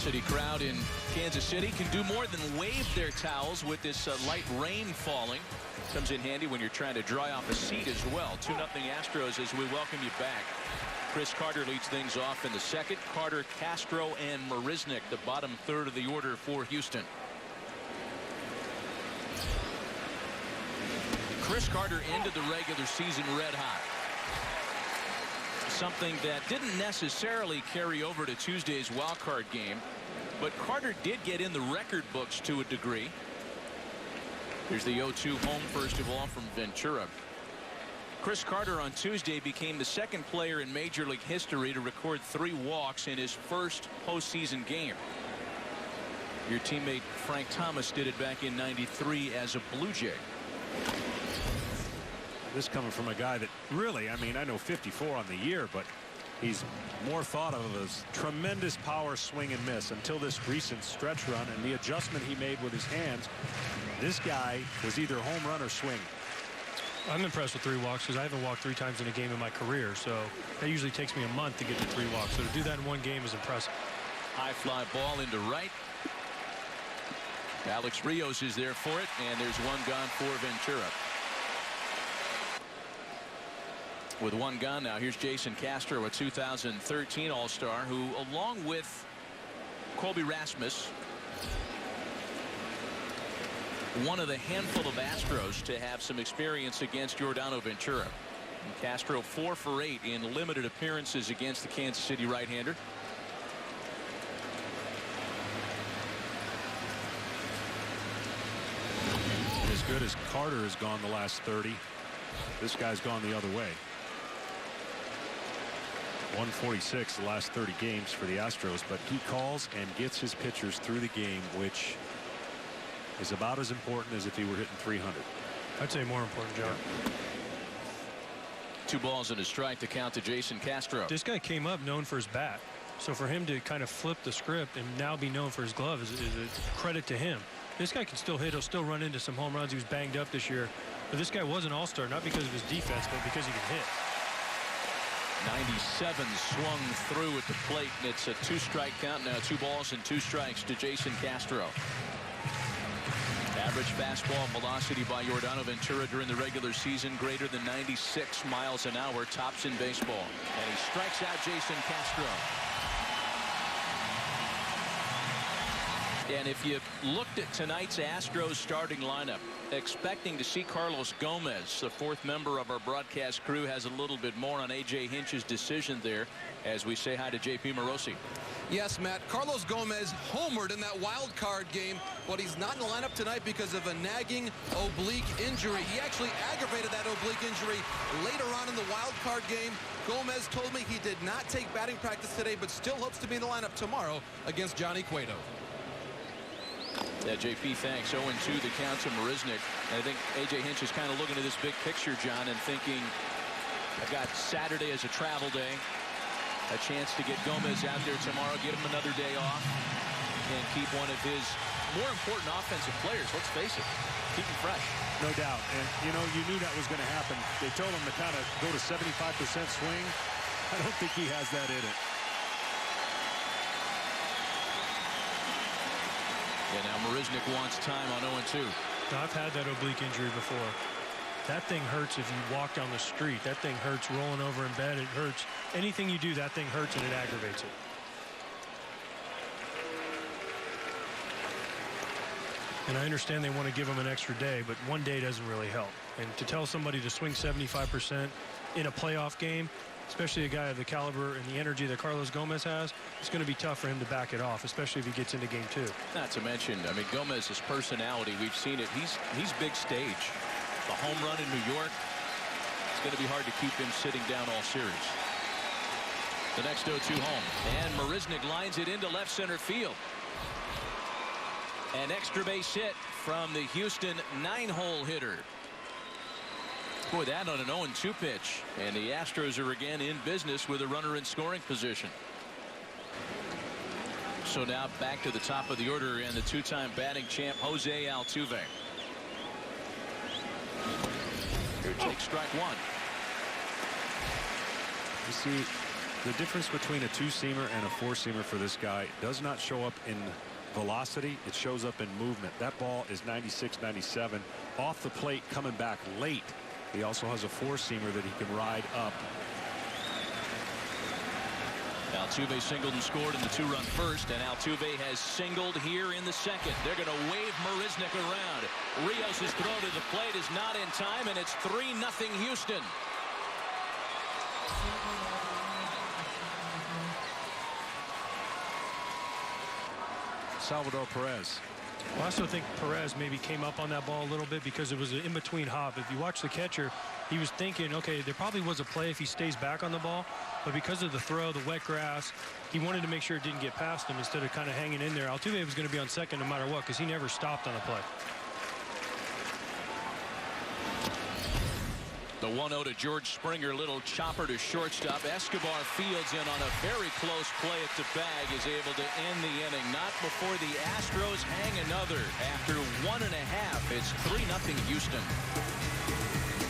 capacity crowd in Kansas City can do more than wave their towels with this light rain falling. Comes in handy when you're trying to dry off a seat as well. 2-0 Astros as we welcome you back. Chris Carter leads things off in the second. Carter, Castro, and Marisnick, the bottom third of the order for Houston. Chris Carter into the regular season red hot. Something that didn't necessarily carry over to Tuesday's wild card game, but Carter did get in the record books to a degree. Here's the 0-2 home first of all from Ventura. Chris Carter on Tuesday became the second player in Major League history to record 3 walks in his first postseason game. Your teammate Frank Thomas did it back in '93 as a Blue Jay. This coming from a guy that really, I mean, I know 54 on the year, but he's more thought of as tremendous power swing and miss until this recent stretch run and the adjustment he made with his hands. This guy was either home run or swing. I'm impressed with 3 walks because I haven't walked 3 times in a game in my career, so that usually takes me a month to get to 3 walks. So to do that in one game is impressive. High fly ball into right. Alex Rios is there for it, and there's one gone for Ventura. With one gone now, here's Jason Castro, a 2013 All-Star, who, along with Colby Rasmus, one of the handful of Astros to have some experience against Giordano Ventura. And Castro 4 for 8 in limited appearances against the Kansas City right-hander. As good as Carter has gone the last 30, this guy's gone the other way. 146 the last 30 games for the Astros, but he calls and gets his pitchers through the game, which is about as important as if he were hitting 300. I'd say more important, John. 2 balls and a strike to count to Jason Castro. This guy came up known for his bat, so for him to kind of flip the script and now be known for his glove is a credit to him. This guy can still hit. He'll still run into some home runs. He was banged up this year, but this guy was an all-star not because of his defense, but because he can hit. 97 swung through at the plate, and it's a 2-strike count now. 2 balls and 2 strikes to Jason Castro. Average fastball velocity by Giordano Ventura during the regular season greater than 96 miles an hour, tops in baseball. And he strikes out Jason Castro. And if you looked at tonight's Astros starting lineup, expecting to see Carlos Gomez, the 4th member of our broadcast crew, has a little bit more on A.J. Hinch's decision there as we say hi to J.P. Morosi. Yes, Matt. Carlos Gomez homered in that wild card game, but he's not in the lineup tonight because of a nagging oblique injury. He actually aggravated that oblique injury later on in the wild card game. Gomez told me he did not take batting practice today, but still hopes to be in the lineup tomorrow against Johnny Cueto. Yeah, JP, thanks. 0-2 the count to Marisnick. And I think A.J. Hinch is kind of looking at this big picture, John, and thinking, I've got Saturday as a travel day. A chance to get Gomez out there tomorrow, get him another day off, and keep one of his more important offensive players. Let's face it, keep him fresh. No doubt. And, you know, you knew that was going to happen. They told him to kind of go to 75% swing. I don't think he has that in it. Yeah, now Marisnick wants time on 0-2. I've had that oblique injury before. That thing hurts if you walk down the street. That thing hurts rolling over in bed. It hurts. Anything you do, that thing hurts and it aggravates it. And I understand they want to give him an extra day, but one day doesn't really help. And to tell somebody to swing 75% in a playoff game, especially a guy of the caliber and the energy that Carlos Gomez has, it's going to be tough for him to back it off, especially if he gets into game 2. Not to mention, I mean, Gomez's personality, we've seen it. He's big stage. The home run in New York, it's going to be hard to keep him sitting down all series. The next 0-2 home, and Marisnick lines it into left center field. An extra base hit from the Houston 9-hole hitter. Boy, that on an 0-2 pitch, and the Astros are again in business with a runner in scoring position. So now back to the top of the order, and the 2-time batting champ Jose Altuve. Here takes strike 1. You see, The difference between a two-seamer and a four-seamer for this guy does not show up in velocity. It shows up in movement. That ball is 96, 97 off the plate coming back late. He also has a four-seamer that he can ride up. Altuve singled and scored in the two-run first, and Altuve has singled here in the second. They're going to wave Marisnick around. Rios' throw to the plate is not in time, and it's 3-0 Houston. Salvador Perez. Well, I also think Perez maybe came up on that ball a little bit because it was an in-between hop. If you watch the catcher, he was thinking, okay, there probably was a play if he stays back on the ball, but because of the throw, the wet grass, he wanted to make sure it didn't get past him instead of kind of hanging in there. Altuve was going to be on second no matter what because he never stopped on a play. The 1-0 to George Springer, little chopper to shortstop. Escobar fields in on a very close play at the bag, is able to end the inning. Not before the Astros hang another. After 1.5, it's 3-0 Houston.